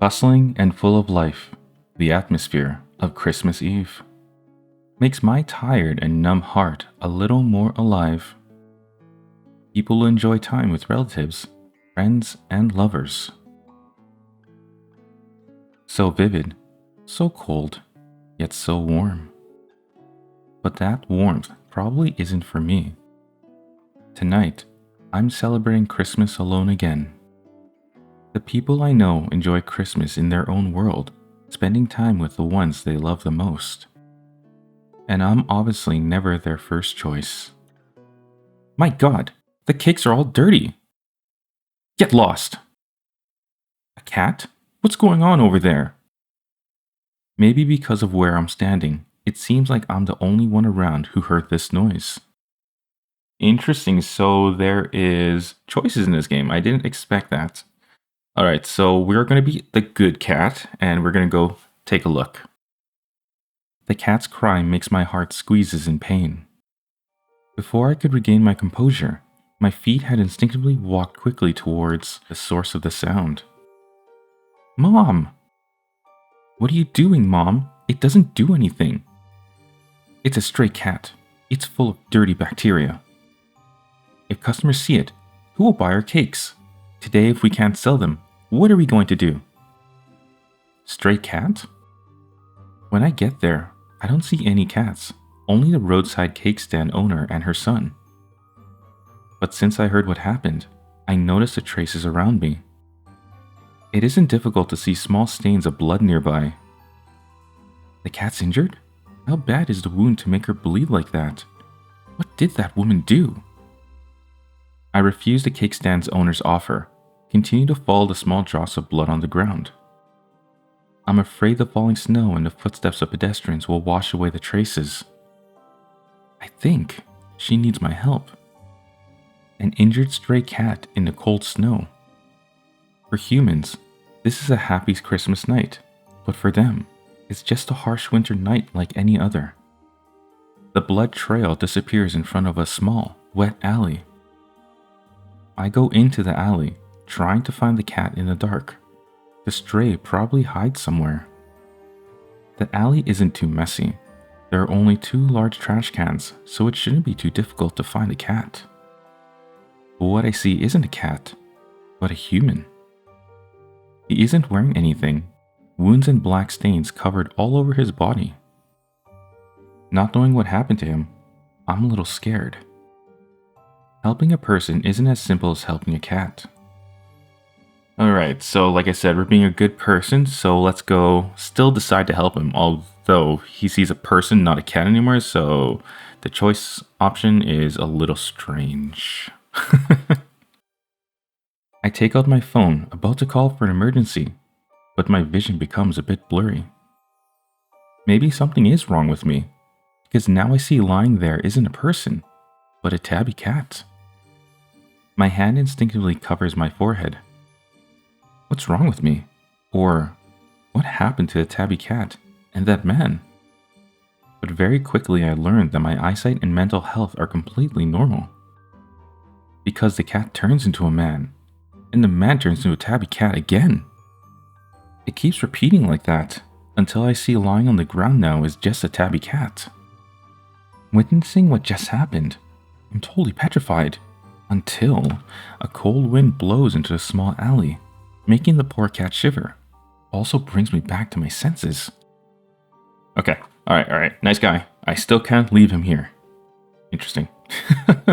Bustling and full of life, the atmosphere of Christmas Eve makes my tired and numb heart a little more alive. People enjoy time with relatives, friends, and lovers. So vivid, so cold, yet so warm. But that warmth probably isn't for me. Tonight, I'm celebrating Christmas alone again. The people I know enjoy Christmas in their own world, spending time with the ones they love the most. And I'm obviously never their first choice. My God, the cakes are all dirty. Get lost! A cat? What's going on over there? Maybe because of where I'm standing, it seems like I'm the only one around who heard this noise. Interesting, so there is choices in this game. I didn't expect that. Alright, so we're going to be the good cat, and we're going to go take a look. The cat's cry makes my heart squeezes in pain. Before I could regain my composure, my feet had instinctively walked quickly towards the source of the sound. Mom! What are you doing, Mom? It doesn't do anything. It's a stray cat. It's full of dirty bacteria. If customers see it, who will buy our cakes? Today, if we can't sell them, what are we going to do? Stray cat? When I get there, I don't see any cats, only the roadside cake stand owner and her son. But since I heard what happened, I noticed the traces around me. It isn't difficult to see small stains of blood nearby. The cat's injured? How bad is the wound to make her bleed like that? What did that woman do? I refused the cake stand's owner's offer, continue to follow the small drops of blood on the ground. I'm afraid the falling snow and the footsteps of pedestrians will wash away the traces. I think she needs my help. An injured stray cat in the cold snow. For humans, this is a happy Christmas night, but for them, it's just a harsh winter night like any other. The blood trail disappears in front of a small, wet alley. I go into the alley, trying to find the cat in the dark. The stray probably hides somewhere. The alley isn't too messy. There are only 2 large trash cans, so it shouldn't be too difficult to find a cat. But what I see isn't a cat, but a human. He isn't wearing anything. Wounds and black stains covered all over his body. Not knowing what happened to him, I'm a little scared. Helping a person isn't as simple as helping a cat. Alright, so like I said, we're being a good person, so let's go still decide to help him, although he sees a person, not a cat anymore, so the choice option is a little strange. I take out my phone, about to call for an emergency, but my vision becomes a bit blurry. Maybe something is wrong with me, because now I see lying there isn't a person, but a tabby cat. My hand instinctively covers my forehead. What's wrong with me? Or, what happened to the tabby cat and that man? But very quickly I learned that my eyesight and mental health are completely normal. Because the cat turns into a man, and the man turns into a tabby cat again. It keeps repeating like that, until I see lying on the ground now is just a tabby cat. Witnessing what just happened, I'm totally petrified, until a cold wind blows into a small alley, making the poor cat shiver. Also brings me back to my senses. Okay, alright, nice guy. I still can't leave him here. Interesting.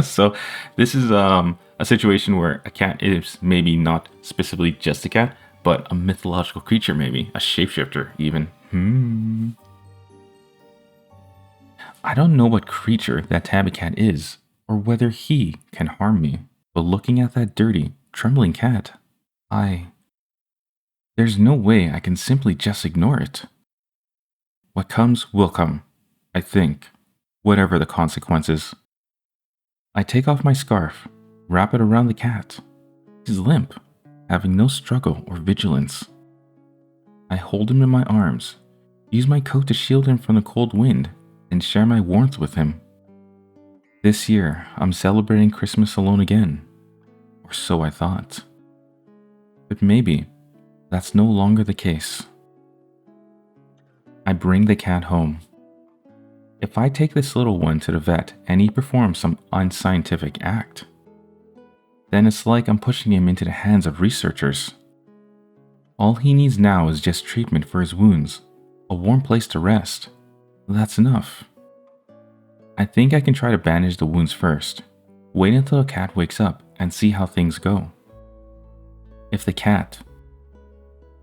So this is a situation where a cat is maybe not specifically just a cat, but a mythological creature maybe, a shapeshifter even. I don't know what creature that tabby cat is, or whether he can harm me, but looking at that dirty, trembling cat, there's no way I can simply just ignore it. What comes will come, I think, whatever the consequences. I take off my scarf, wrap it around the cat. He's limp, having no struggle or vigilance. I hold him in my arms, use my coat to shield him from the cold wind, and share my warmth with him. This year, I'm celebrating Christmas alone again, or so I thought. But maybe That's no longer the case. I bring the cat home. If I take this little one to the vet and he performs some unscientific act, then it's like I'm pushing him into the hands of researchers. All he needs now is just treatment for his wounds, a warm place to rest. That's enough. I think I can try to bandage the wounds first, wait until the cat wakes up and see how things go. If the cat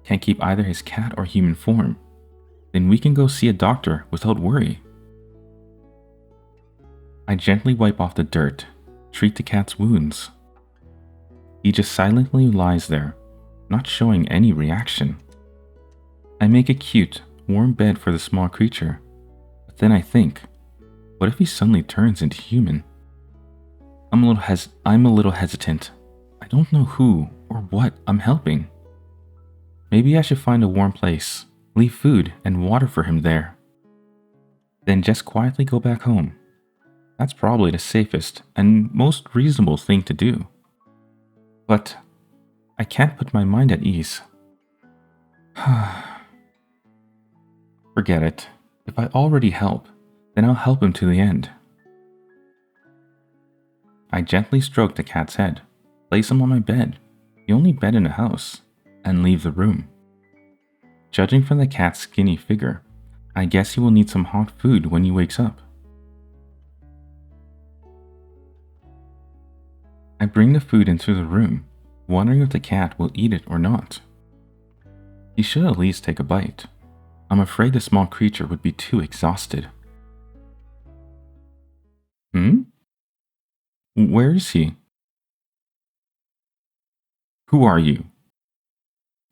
can't keep either his cat or human form, then we can go see a doctor without worry. I gently wipe off the dirt, treat the cat's wounds. He just silently lies there, not showing any reaction. I make a cute, warm bed for the small creature, but then I think, what if he suddenly turns into human? I'm a little hesitant. I don't know who or what I'm helping. Maybe I should find a warm place, leave food and water for him there. Then just quietly go back home. That's probably the safest and most reasonable thing to do. But I can't put my mind at ease. Forget it. If I already help, then I'll help him to the end. I gently stroke the cat's head, place him on my bed, the only bed in the house, and leave the room. Judging from the cat's skinny figure, I guess he will need some hot food when he wakes up. I bring the food into the room, wondering if the cat will eat it or not. He should at least take a bite. I'm afraid the small creature would be too exhausted. Where is he? Who are you?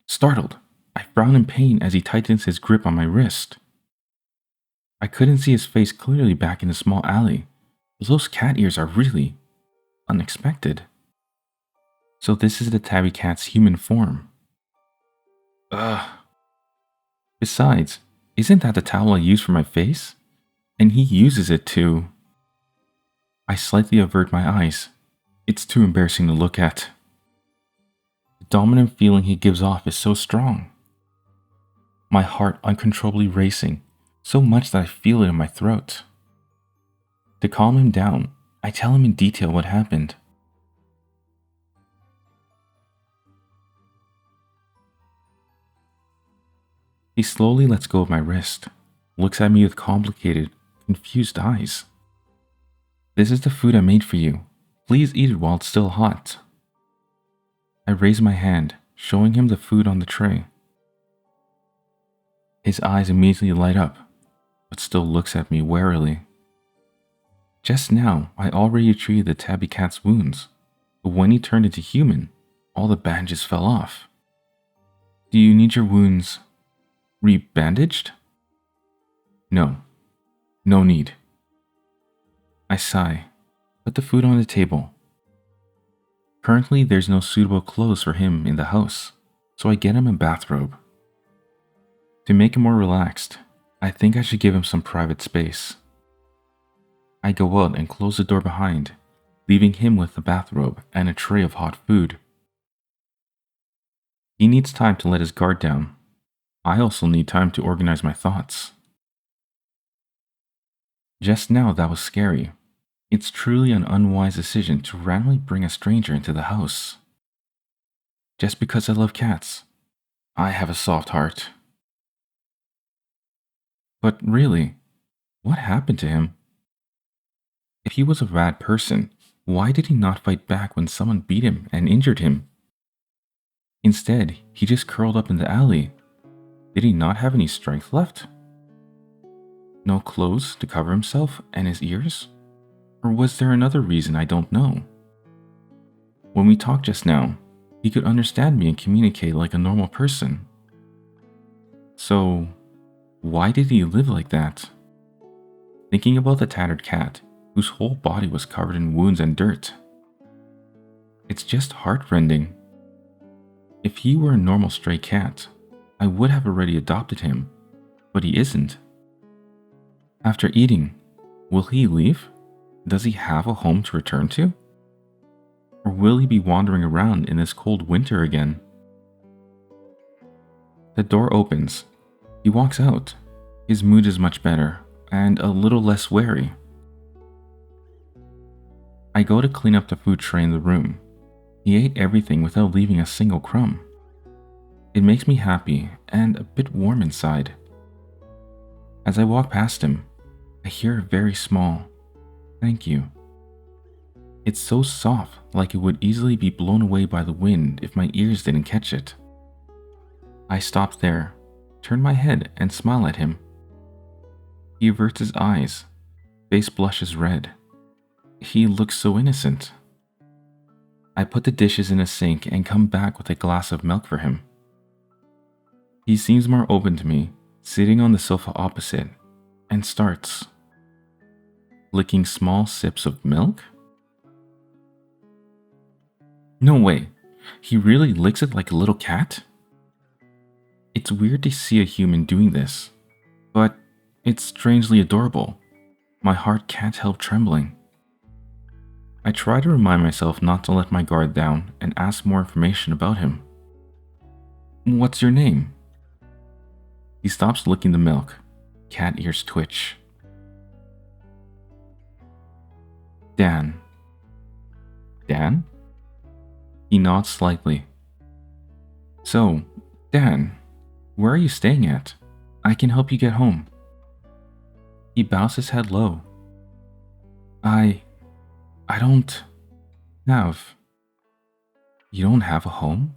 Startled, I frown in pain as he tightens his grip on my wrist. I couldn't see his face clearly back in the small alley, but those cat ears are really unexpected. So this is the tabby cat's human form. Ugh. Besides, isn't that the towel I use for my face? And he uses it to... I slightly avert my eyes. It's too embarrassing to look at. The dominant feeling he gives off is so strong. My heart uncontrollably racing, so much that I feel it in my throat. To calm him down, I tell him in detail what happened. He slowly lets go of my wrist, looks at me with complicated, confused eyes. This is the food I made for you. Please eat it while it's still hot. I raise my hand, showing him the food on the tray. His eyes immediately light up, but still looks at me warily. Just now, I already treated the tabby cat's wounds, but when he turned into human, all the bandages fell off. Do you need your wounds re-bandaged? No, no need. I sigh, put the food on the table. Currently, there's no suitable clothes for him in the house, so I get him a bathrobe. To make him more relaxed, I think I should give him some private space. I go out and close the door behind, leaving him with the bathrobe and a tray of hot food. He needs time to let his guard down. I also need time to organize my thoughts. Just now that was scary. It's truly an unwise decision to randomly bring a stranger into the house. Just because I love cats, I have a soft heart. But really, what happened to him? If he was a bad person, why did he not fight back when someone beat him and injured him? Instead, he just curled up in the alley. Did he not have any strength left? No clothes to cover himself and his ears? Or was there another reason I don't know? When we talked just now, he could understand me and communicate like a normal person. So, why did he live like that? Thinking about the tattered cat, whose whole body was covered in wounds and dirt. It's just heartrending. If he were a normal stray cat, I would have already adopted him, but he isn't. After eating, will he leave? Does he have a home to return to? Or will he be wandering around in this cold winter again? The door opens. He walks out. His mood is much better, and a little less wary. I go to clean up the food tray in the room. He ate everything without leaving a single crumb. It makes me happy and a bit warm inside. As I walk past him, I hear a very small "thank you." It's so soft, like it would easily be blown away by the wind if my ears didn't catch it. I stop there, turn my head, and smile at him. He averts his eyes, face blushes red. He looks so innocent. I put the dishes in a sink and come back with a glass of milk for him. He seems more open to me, sitting on the sofa opposite, and starts licking small sips of milk? No way, he really licks it like a little cat? It's weird to see a human doing this, but it's strangely adorable. My heart can't help trembling. I try to remind myself not to let my guard down and ask more information about him. What's your name? He stops licking the milk. Cat ears twitch. Dan. Dan? He nods slightly. So, Dan, where are you staying at? I can help you get home. He bows his head low. I don't have. You don't have a home?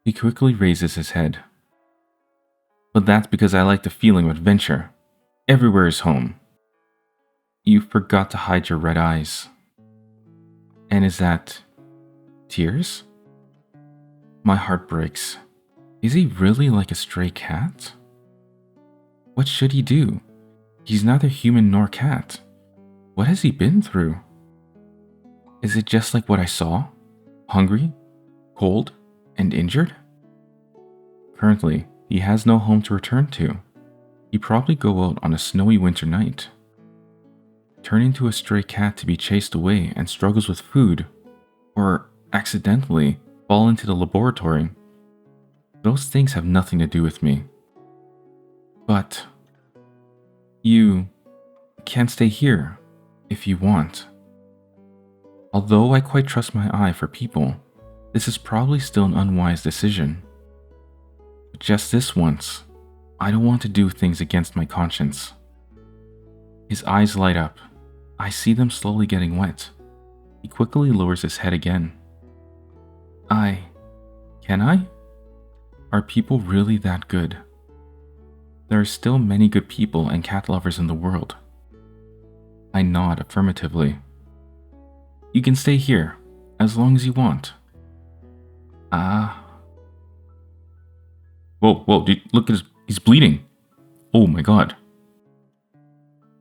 He quickly raises his head. But that's because I like the feeling of adventure. Everywhere is home. You forgot to hide your red eyes. And is that tears? My heart breaks. Is he really like a stray cat? What should he do? He's neither human nor cat. What has he been through? Is it just like what I saw? Hungry, cold, and injured? Currently, he has no home to return to. He'd probably go out on a snowy winter night. Turn into a stray cat to be chased away and struggles with food, or accidentally fall into the laboratory. Those things have nothing to do with me. But you can stay here if you want. Although I quite trust my eye for people, this is probably still an unwise decision. But just this once, I don't want to do things against my conscience. His eyes light up. I see them slowly getting wet. He quickly lowers his head again. Can I? Are people really that good? There are still many good people and cat lovers in the world. I nod affirmatively. You can stay here, as long as you want. Whoa, dude, look at he's bleeding. Oh my god.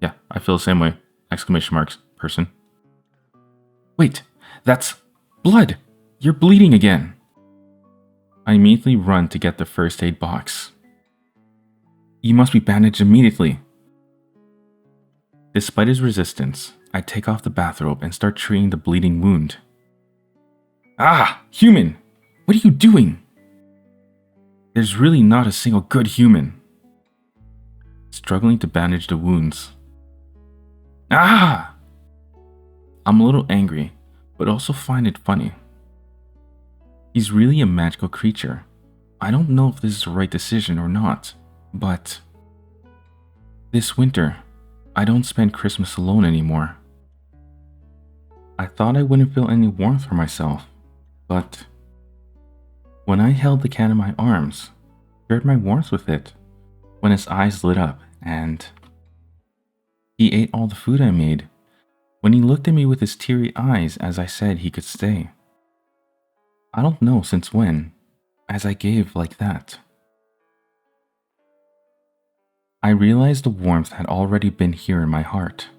Yeah, I feel the same way. Exclamation marks, person. Wait, that's blood! You're bleeding again! I immediately run to get the first aid box. You must be bandaged immediately. Despite his resistance, I take off the bathrobe and start treating the bleeding wound. Human! What are you doing? There's really not a single good human. Struggling to bandage the wounds. I'm a little angry, but also find it funny. He's really a magical creature. I don't know if this is the right decision or not, but this winter, I don't spend Christmas alone anymore. I thought I wouldn't feel any warmth for myself, but when I held the cat in my arms, shared my warmth with it, when his eyes lit up and he ate all the food I made, when he looked at me with his teary eyes as I said he could stay. I don't know since when, as I gave like that. I realized the warmth had already been here in my heart.